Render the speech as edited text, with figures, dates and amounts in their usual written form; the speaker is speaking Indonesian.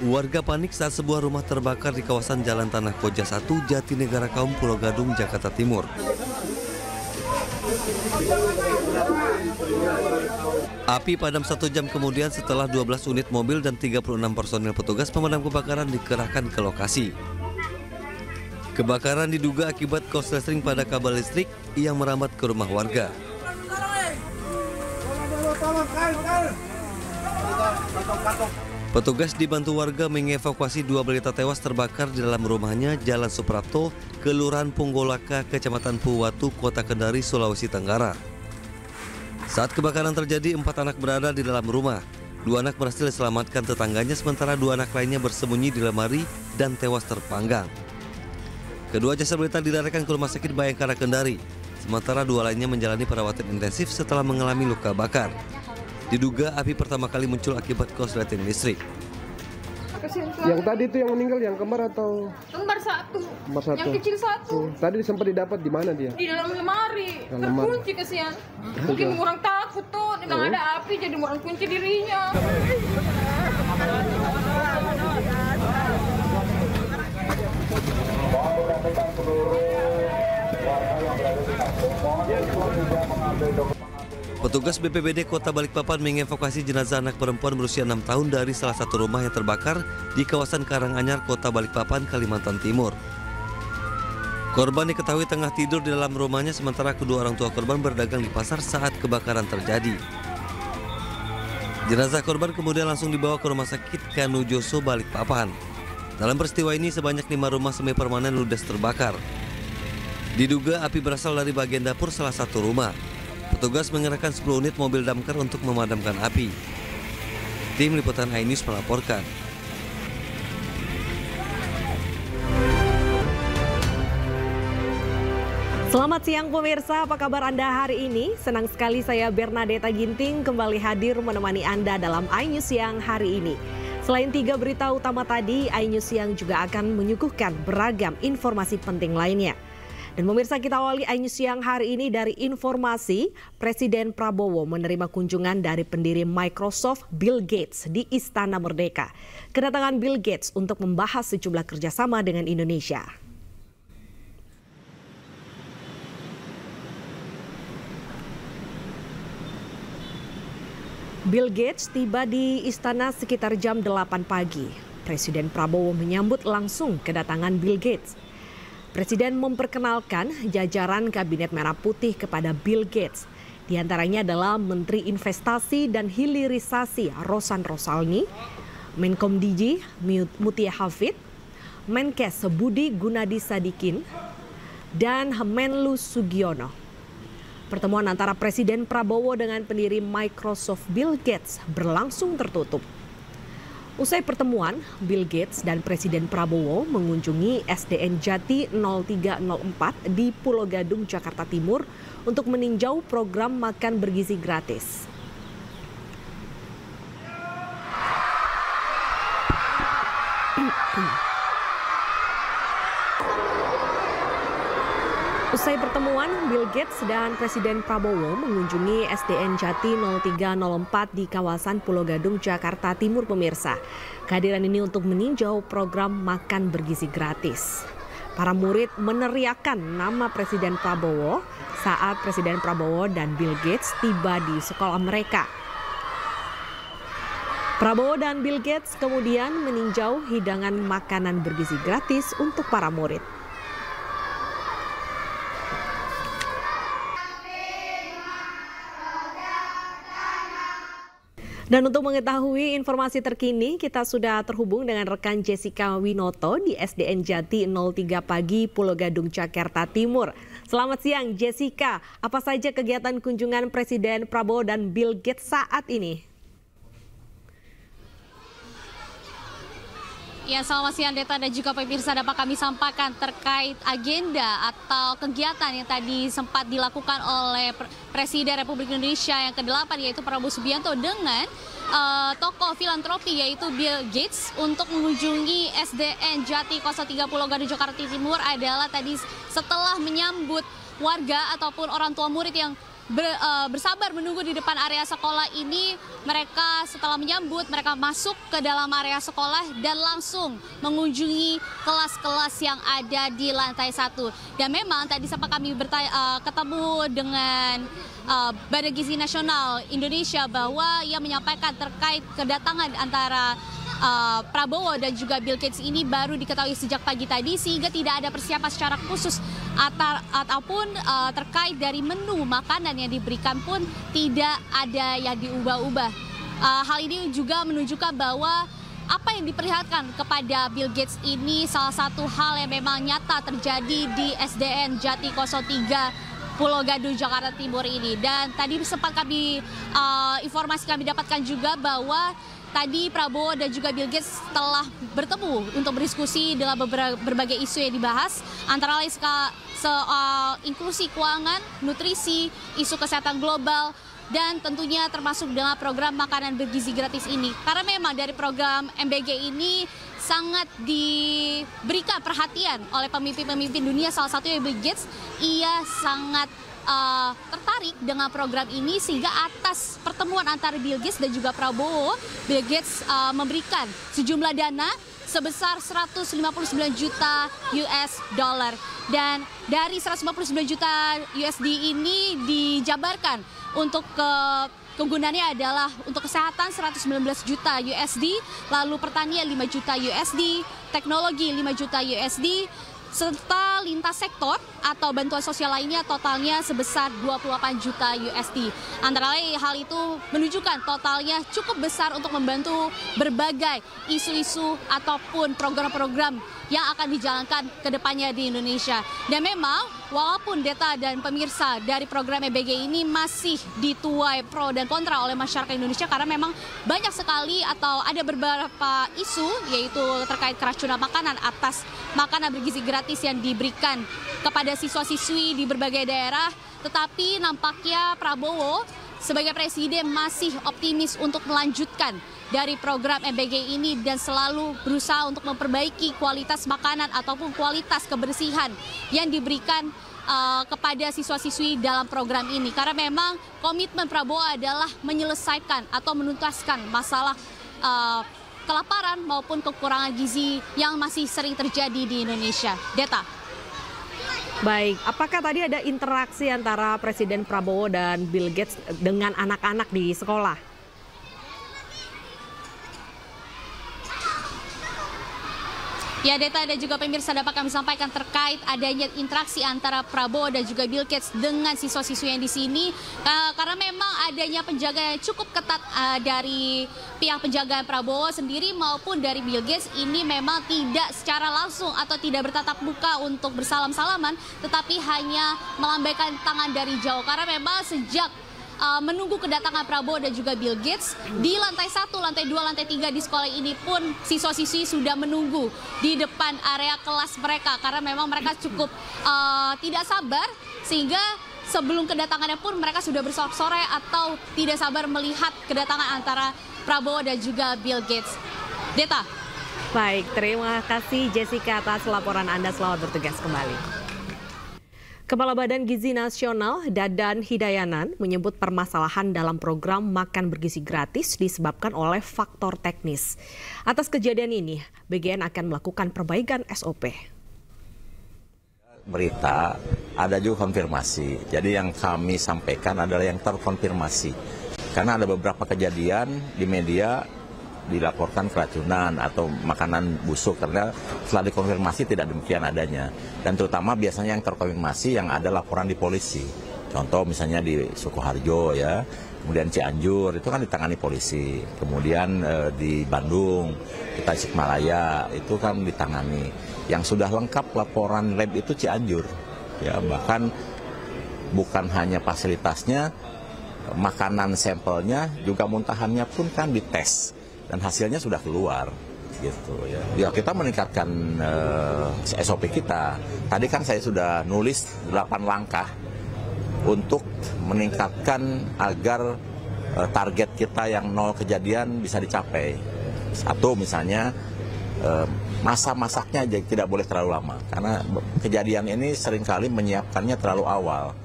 Warga panik saat sebuah rumah terbakar di kawasan Jalan Tanah Koja 1, Jatinegara Kaum, Pulau Gadung, Jakarta Timur. Api padam 1 jam kemudian setelah 12 unit mobil dan 36 personil petugas pemadam kebakaran dikerahkan ke lokasi. Kebakaran diduga akibat korsleting pada kabel listrik yang merambat ke rumah warga. Petugas dibantu warga mengevakuasi 2 balita tewas terbakar di dalam rumahnya Jalan Suprapto, Kelurahan Punggolaka, Kecamatan Puwatu, Kota Kendari, Sulawesi Tenggara. Saat kebakaran terjadi, 4 anak berada di dalam rumah. 2 anak berhasil diselamatkan tetangganya, sementara 2 anak lainnya bersembunyi di lemari dan tewas terpanggang. Kedua jasad balita dilarikan ke Rumah Sakit Bayangkara Kendari, sementara 2 lainnya menjalani perawatan intensif setelah mengalami luka bakar. Diduga api pertama kali muncul akibat korsleting listrik. Yang tadi itu yang meninggal yang kembar atau? Kembar satu. Yang kecil satu. Tadi sempat didapat di mana dia? Di dalam lemari. Terkunci kesian. Mungkin orang takut tuh, dengan ada api jadi orang kunci dirinya. Petugas BPBD Kota Balikpapan mengevakuasi jenazah anak perempuan berusia 6 tahun dari salah satu rumah yang terbakar di kawasan Karanganyar, Kota Balikpapan, Kalimantan Timur. Korban diketahui tengah tidur di dalam rumahnya, sementara kedua orang tua korban berdagang di pasar saat kebakaran terjadi. Jenazah korban kemudian langsung dibawa ke Rumah Sakit Kanujoso, Balikpapan. Dalam peristiwa ini sebanyak 5 rumah semi permanen ludes terbakar. Diduga api berasal dari bagian dapur salah satu rumah. Petugas mengerahkan 10 unit mobil damkar untuk memadamkan api. Tim Liputan iNews melaporkan. Selamat siang pemirsa, apa kabar Anda hari ini? Senang sekali saya Bernadetta Ginting kembali hadir menemani Anda dalam iNews Siang hari ini. Selain 3 berita utama tadi, iNews Siang juga akan menyuguhkan beragam informasi penting lainnya. Dan pemirsa, kita awali iNews Siang hari ini dari informasi Presiden Prabowo menerima kunjungan dari pendiri Microsoft Bill Gates di Istana Merdeka. Kedatangan Bill Gates untuk membahas sejumlah kerjasama dengan Indonesia. Bill Gates tiba di istana sekitar jam 8 pagi. Presiden Prabowo menyambut langsung kedatangan Bill Gates. Presiden memperkenalkan jajaran Kabinet Merah Putih kepada Bill Gates. Di antaranya adalah Menteri Investasi dan Hilirisasi Rosan Rosalni, Menkom DG Mutia Hafid, Menkes Budi Gunadi Sadikin, dan Menlu Sugiono. Pertemuan antara Presiden Prabowo dengan pendiri Microsoft Bill Gates berlangsung tertutup. Usai pertemuan, Bill Gates dan Presiden Prabowo mengunjungi SDN Jati 0304 di Pulau Gadung, Jakarta Timur untuk meninjau program makan bergizi gratis. Usai pertemuan, Bill Gates dan Presiden Prabowo mengunjungi SDN Jati 0304 di kawasan Pulau Gadung, Jakarta Timur, pemirsa. Kehadiran ini untuk meninjau program makan bergizi gratis. Para murid meneriakkan nama Presiden Prabowo saat Presiden Prabowo dan Bill Gates tiba di sekolah mereka. Prabowo dan Bill Gates kemudian meninjau hidangan makanan bergizi gratis untuk para murid. Dan untuk mengetahui informasi terkini, kita sudah terhubung dengan rekan Jessica Winoto di SDN Jati 03 Pagi, Pulau Gadung, Jakarta Timur. Selamat siang Jessica, apa saja kegiatan kunjungan Presiden Prabowo dan Bill Gates saat ini? Ya, selamat siang Deta dan juga pemirsa, dapat kami sampaikan terkait agenda atau kegiatan yang tadi sempat dilakukan oleh Presiden Republik Indonesia yang ke-8 yaitu Prabowo Subianto dengan tokoh filantropi yaitu Bill Gates untuk mengunjungi SDN Jati 03 Pulau Gadung, Jakarta Timur adalah tadi setelah menyambut warga ataupun orang tua murid yang bersabar menunggu di depan area sekolah ini. Mereka setelah menyambut, mereka masuk ke dalam area sekolah dan langsung mengunjungi kelas-kelas yang ada di lantai 1. Dan memang tadi sempat kami ketemu dengan Badan Gizi Nasional Indonesia bahwa ia menyampaikan terkait kedatangan antara Prabowo dan juga Bill Gates ini baru diketahui sejak pagi tadi, sehingga tidak ada persiapan secara khusus ataupun terkait dari menu makanan yang diberikan pun tidak ada yang diubah-ubah. Hal ini juga menunjukkan bahwa apa yang diperlihatkan kepada Bill Gates ini salah satu hal yang memang nyata terjadi di SDN Jati 03 Pulau Gadung, Jakarta Timur ini. Dan tadi sempat informasi kami dapatkan juga bahwa tadi Prabowo dan juga Bill Gates telah bertemu untuk berdiskusi dalam berbagai isu yang dibahas, antara lain soal inklusi keuangan, nutrisi, isu kesehatan global, dan tentunya termasuk dengan program makanan bergizi gratis ini. Karena memang dari program MBG ini sangat diberikan perhatian oleh pemimpin-pemimpin dunia, salah satunya Bill Gates. Ia sangat tertarik dengan program ini, sehingga atas pertemuan antara Bill Gates dan juga Prabowo, Bill Gates memberikan sejumlah dana sebesar 159 juta US dollar. Dan dari 159 juta USD ini dijabarkan untuk kegunaannya adalah untuk kesehatan 119 juta USD, lalu pertanian 5 juta USD, teknologi 5 juta USD, serta lintas sektor atau bantuan sosial lainnya totalnya sebesar 28 juta USD. Antara lain hal itu menunjukkan totalnya cukup besar untuk membantu berbagai isu-isu ataupun program-program yang akan dijalankan ke depannya di Indonesia. Dan memang walaupun Deta dan pemirsa dari program EBG ini masih dituai pro dan kontra oleh masyarakat Indonesia, karena memang banyak sekali atau ada beberapa isu yaitu terkait keracunan makanan atas makanan bergizi gratis yang diberikan kepada siswa-siswi di berbagai daerah. Tetapi nampaknya Prabowo sebagai presiden masih optimis untuk melanjutkan dari program MBG ini dan selalu berusaha untuk memperbaiki kualitas makanan ataupun kualitas kebersihan yang diberikan kepada siswa-siswi dalam program ini. Karena memang komitmen Prabowo adalah menyelesaikan atau menuntaskan masalah kelaparan maupun kekurangan gizi yang masih sering terjadi di Indonesia. Deta. Baik, apakah tadi ada interaksi antara Presiden Prabowo dan Bill Gates dengan anak-anak di sekolah? Ya, Deta dan juga pemirsa, dapat kami sampaikan terkait adanya interaksi antara Prabowo dan juga Bill Gates dengan siswa-siswi yang di sini. Karena memang adanya penjagaan yang cukup ketat dari pihak penjagaan Prabowo sendiri maupun dari Bill Gates ini memang tidak secara langsung atau tidak bertatap muka untuk bersalam-salaman, tetapi hanya melambaikan tangan dari jauh. Karena memang sejak menunggu kedatangan Prabowo dan juga Bill Gates, di lantai 1, lantai 2, lantai 3 di sekolah ini pun siswa-siswi sudah menunggu di depan area kelas mereka, karena memang mereka cukup tidak sabar, sehingga sebelum kedatangannya pun mereka sudah bersorak-sorai atau tidak sabar melihat kedatangan antara Prabowo dan juga Bill Gates. Deta. Baik, terima kasih Jessica atas laporan Anda. Selamat bertugas kembali. Kepala Badan Gizi Nasional Dadan Hidayanan menyebut permasalahan dalam program makan bergizi gratis disebabkan oleh faktor teknis. Atas kejadian ini, BGN akan melakukan perbaikan SOP. Berita ada juga konfirmasi. Jadi yang kami sampaikan adalah yang terkonfirmasi. Karena ada beberapa kejadian di media dilaporkan keracunan atau makanan busuk, karena setelah dikonfirmasi tidak demikian adanya. Dan terutama biasanya yang terkonfirmasi yang ada laporan di polisi. Contoh misalnya di Sukoharjo ya, kemudian Cianjur itu kan ditangani polisi. Kemudian di Bandung, di Tasikmalaya itu kan ditangani. Yang sudah lengkap laporan lab itu Cianjur. Ya, bahkan bukan hanya fasilitasnya, makanan sampelnya juga muntahannya pun kan dites. Dan hasilnya sudah keluar, gitu ya. Ya kita meningkatkan SOP kita. Tadi kan saya sudah nulis 8 langkah untuk meningkatkan agar target kita yang 0 kejadian bisa dicapai. Satu misalnya masa masaknya tidak boleh terlalu lama, karena kejadian ini seringkali menyiapkannya terlalu awal.